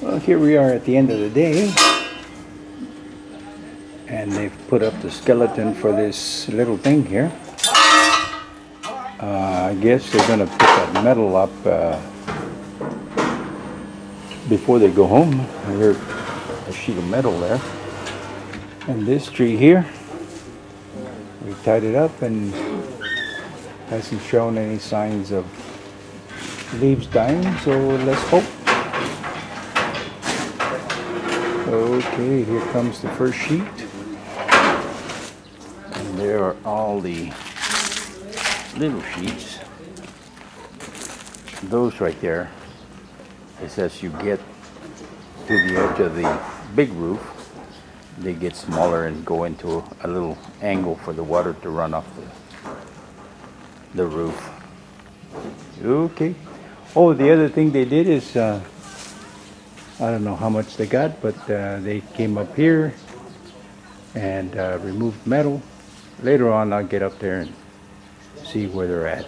Well, here we are at the end of the day, and they've put up the skeleton for this little thing here. I guess they're gonna put that metal up before they go home. I heard a sheet of metal there. And this tree here, we tied it up and hasn't shown any signs of leaves dying, so let's hope. Okay, here comes the first sheet. And there are all the little sheets. Those right there is as you get to the edge of the big roof, they get smaller and go into a little angle for the water to run off the roof. Okay. Oh, the other thing they did is, I don't know how much they got, but they came up here and removed metal. Later on, I'll get up there and see where they're at.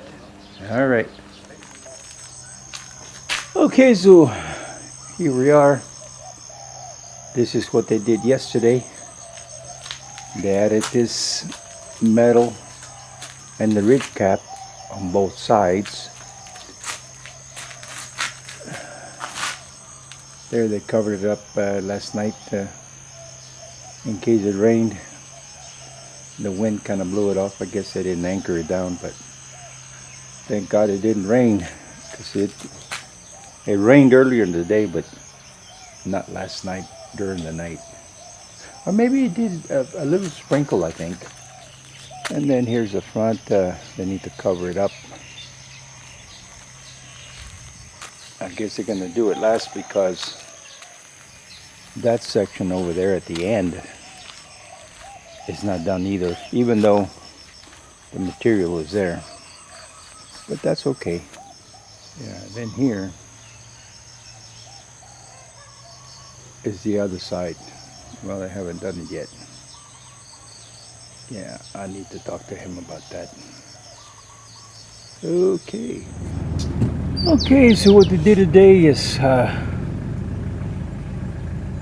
All right. Okay, so here we are. This is what they did yesterday. They added this metal and the ridge cap on both sides. There, they covered it up last night in case it rained. The wind kind of blew it off. I guess they didn't anchor it down, but thank God it didn't rain, because it rained earlier in the day, but not last night during the night. Or maybe it did a little sprinkle, I think. And then here's the front. They need to cover it up. I guess they're going to do it last because that section over there at the end is not done either, even though the material is there. But that's okay. Yeah, then here is the other side. Well, I haven't done it yet. Yeah, I need to talk to him about that. Okay. Okay, so what they did today is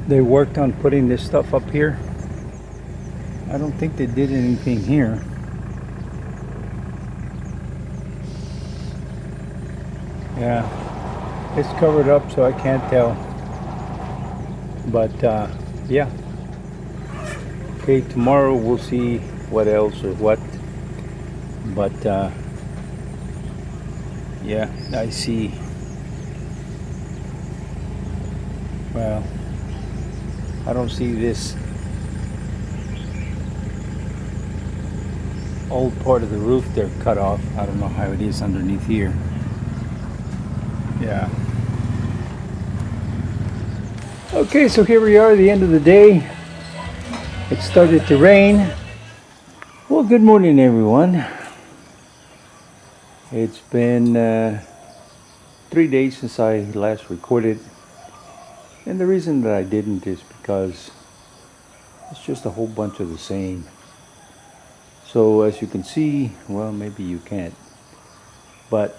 they worked on putting this stuff up here. I don't think they did anything here. Yeah, it's covered up, so I can't tell. But yeah. Okay, tomorrow we'll see what else or what. But yeah, I see. Well, I don't see this old part of the roof they're cut off. I don't know how it is underneath here. Yeah. Okay, so here we are at the end of the day. It started to rain. Well, good morning, everyone. It's been 3 days since I last recorded. And the reason that I didn't is because it's just a whole bunch of the same. So as you can see, well, maybe you can't, but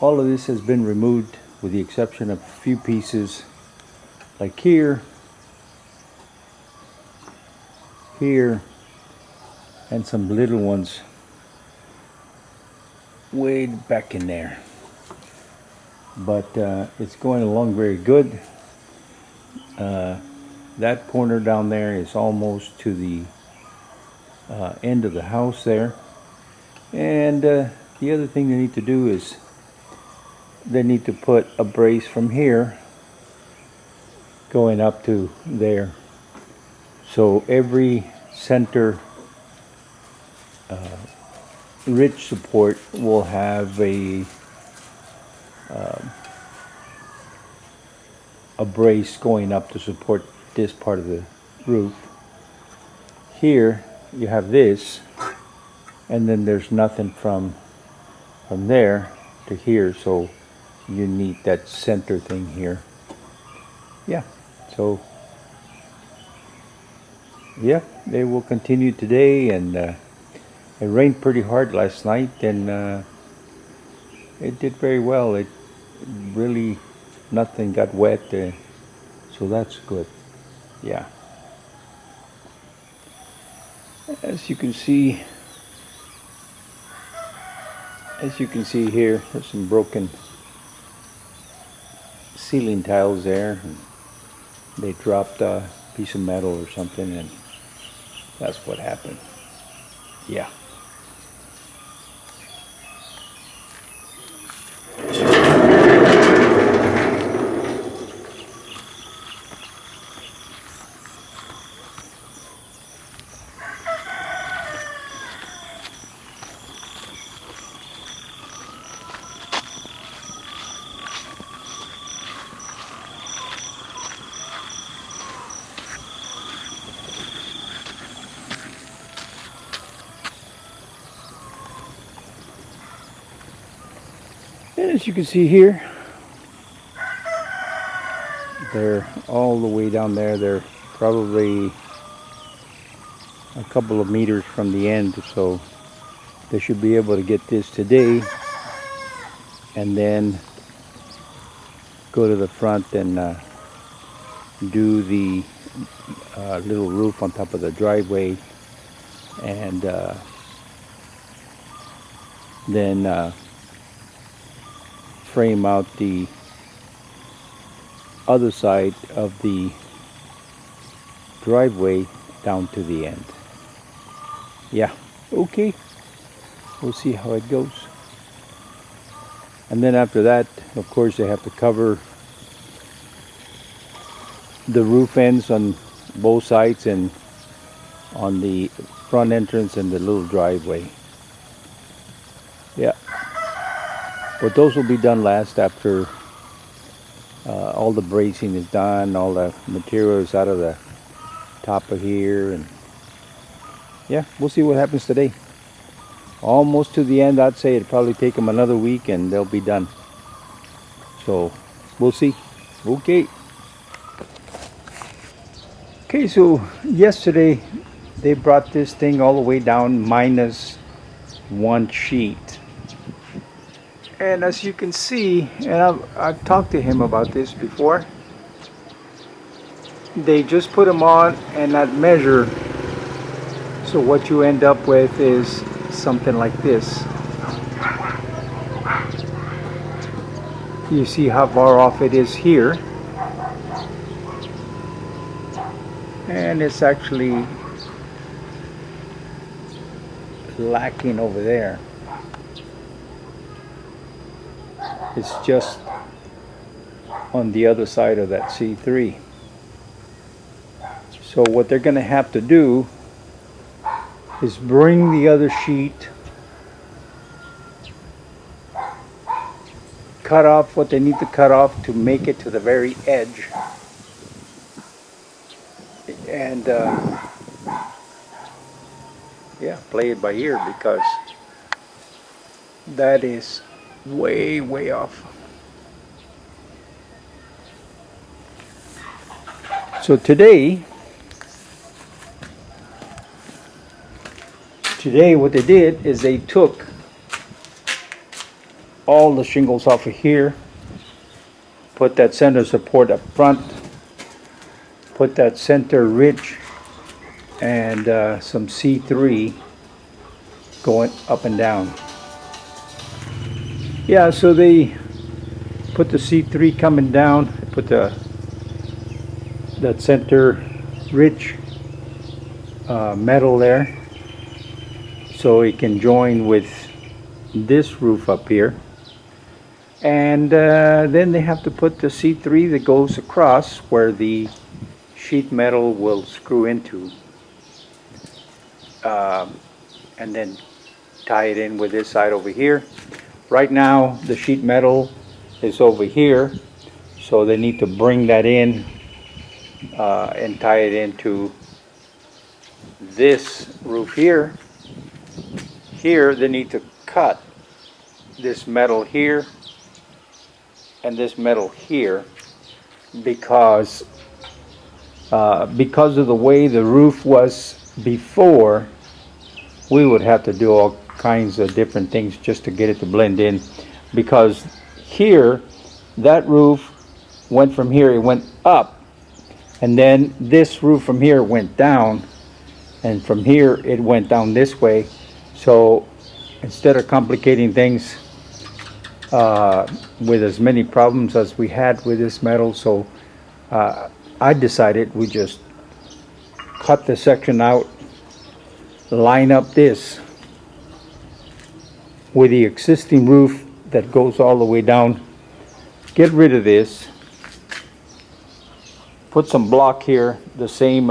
all of this has been removed with the exception of a few pieces, like here, and some little ones way back in there. But it's going along very good. That corner down there is almost to the end of the house there. And the other thing they need to do is they need to put a brace from here going up to there. So every center ridge support will have a brace going up to support this part of the roof. Here you have this, and then there's nothing from there to here, so you need that center thing here. Yeah, so yeah, they will continue today, and it rained pretty hard last night, and it did very well. It really Nothing got wet, so that's good. Yeah. As you can see, here, there's some broken ceiling tiles there. They dropped a piece of metal or something, and that's what happened. Yeah. And as you can see here, they're all the way down there. They're probably a couple of meters from the end, so they should be able to get this today and then go to the front and do the little roof on top of the driveway, and then frame out the other side of the driveway down to the end. Yeah, okay, we'll see how it goes. And then after that, of course, they have to cover the roof ends on both sides and on the front entrance and the little driveway. Yeah, but those will be done last after all the bracing is done, all the material is out of the top of here, and yeah, we'll see what happens today. Almost to the end. I'd say it'd probably take them another week and they'll be done. So we'll see. Okay. Okay, so yesterday they brought this thing all the way down minus one sheet. And as you can see, and I've talked to him about this before, they just put them on and not measure. So what you end up with is something like this. You see how far off it is here, and it's actually lacking over there. It's just on the other side of that C3. So what they're going to have to do is bring the other sheet, cut off what they need to cut off to make it to the very edge, and yeah, play it by ear, because that is way off. So today what they did is they took all the shingles off of here, put that center support up front, put that center ridge, and some C3 going up and down. Yeah, so they put the C3 coming down, put that center ridge metal there, so it can join with this roof up here. And then they have to put the C3 that goes across where the sheet metal will screw into, and then tie it in with this side over here. Right now the sheet metal is over here, so they need to bring that in and tie it into this roof here. Here they need to cut this metal here and this metal here, because of the way the roof was before, we would have to do all kinds of different things just to get it to blend in, because here that roof went from here, it went up, and then this roof from here went down, and from here it went down this way. So instead of complicating things with as many problems as we had with this metal, so I decided we just cut the section out, line up this with the existing roof that goes all the way down, get rid of this, put some block here the same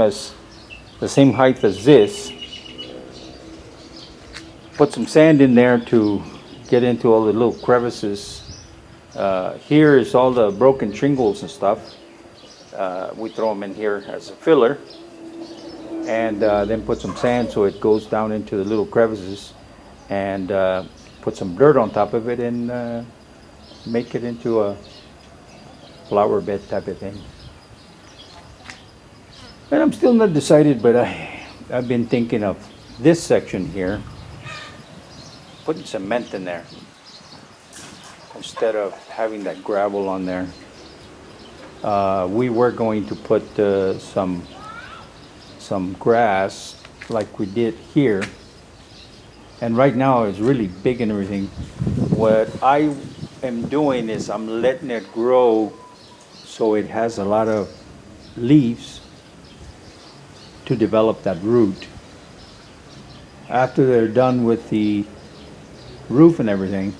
height as this, put some sand in there to get into all the little crevices. Here is all the broken shingles and stuff. We throw them in here as a filler, and then put some sand so it goes down into the little crevices, and put some dirt on top of it, and make it into a flower bed type of thing. And I'm still not decided, but I've been thinking of this section here, putting cement in there instead of having that gravel on there. We were going to put some grass like we did here, and right now it's really big and everything. What I am doing is I'm letting it grow so it has a lot of leaves to develop that root. After they're done with the roof and everything,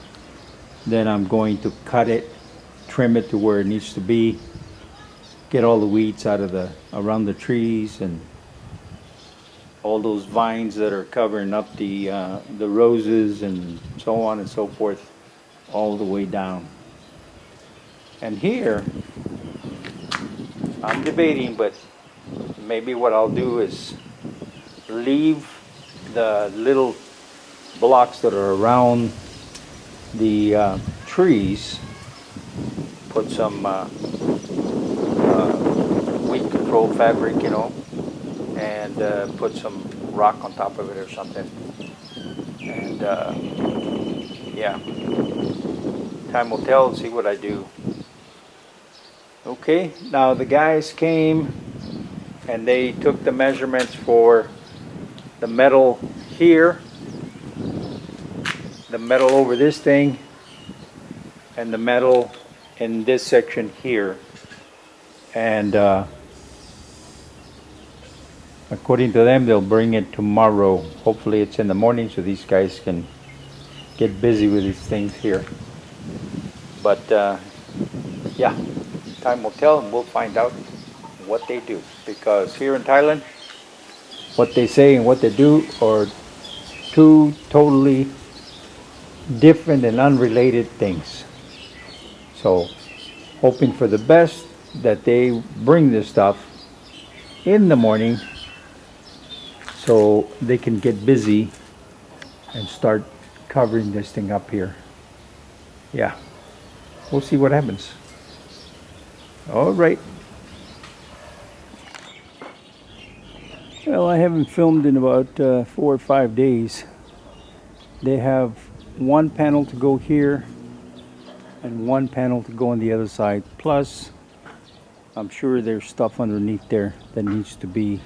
then I'm going to cut it, trim it to where it needs to be, get all the weeds out of around the trees and all those vines that are covering up the roses and so on and so forth, all the way down. And here, I'm debating, but maybe what I'll do is leave the little blocks that are around the trees, put some weed control fabric, and put some rock on top of it or something. And yeah, time will tell and see what I do. Okay, now the guys came and they took the measurements for the metal here, the metal over this thing, and the metal in this section here. And according to them, they'll bring it tomorrow. Hopefully it's in the morning so these guys can get busy with these things here. But yeah, time will tell, and we'll find out what they do. Because here in Thailand, what they say and what they do are two totally different and unrelated things. So, hoping for the best that they bring this stuff in the morning so they can get busy and start covering this thing up here. Yeah, we'll see what happens. All right. Well, I haven't filmed in about 4 or 5 days. They have one panel to go here and one panel to go on the other side. Plus, I'm sure there's stuff underneath there that needs to be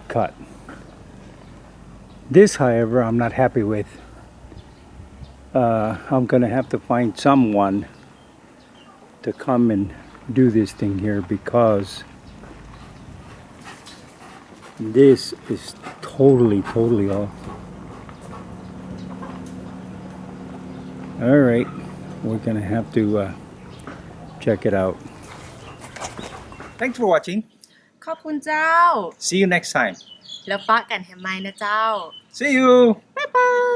cut. This, however, I'm not happy with. I'm gonna have to find someone to come and do this thing here, because this is totally off. All right, we're gonna have to check it out. Thanks for watching. ขอบคุณเจ้า See you next time. แล้วปะกันแฮมไมนะเจ้า See you.บ๊ายบาย